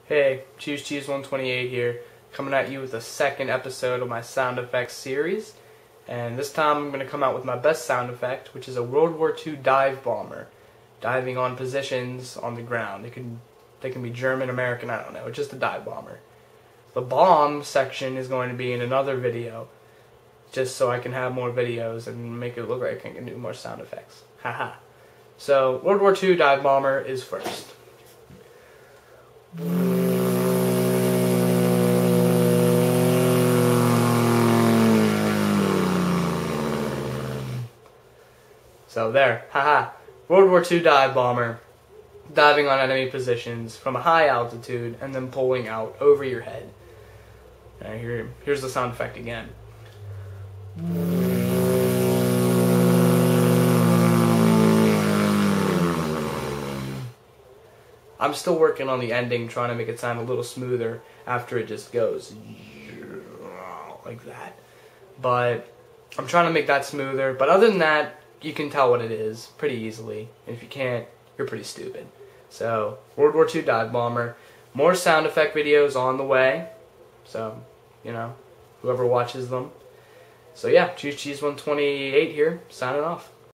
Hey, Cheese 128 here, coming at you with the second episode of my sound effects series. And this time I'm going to come out with my best sound effect, which is a World War II dive bomber, diving on positions on the ground. They can be German, American, I don't know, it's just a dive bomber. The bomb section is going to be in another video, just so I can have more videos and make it look like I can do more sound effects. Haha. So, World War II dive bomber is first. So there, haha. World War II dive bomber, diving on enemy positions from a high altitude and then pulling out over your head. And here's the sound effect again. I'm still working on the ending, trying to make it sound a little smoother after it just goes like that. But I'm trying to make that smoother. But other than that, you can tell what it is pretty easily. And if you can't, you're pretty stupid. So, World War II dive bomber. More sound effect videos on the way. So, you know, whoever watches them. So yeah, Cheese 128 here, signing off.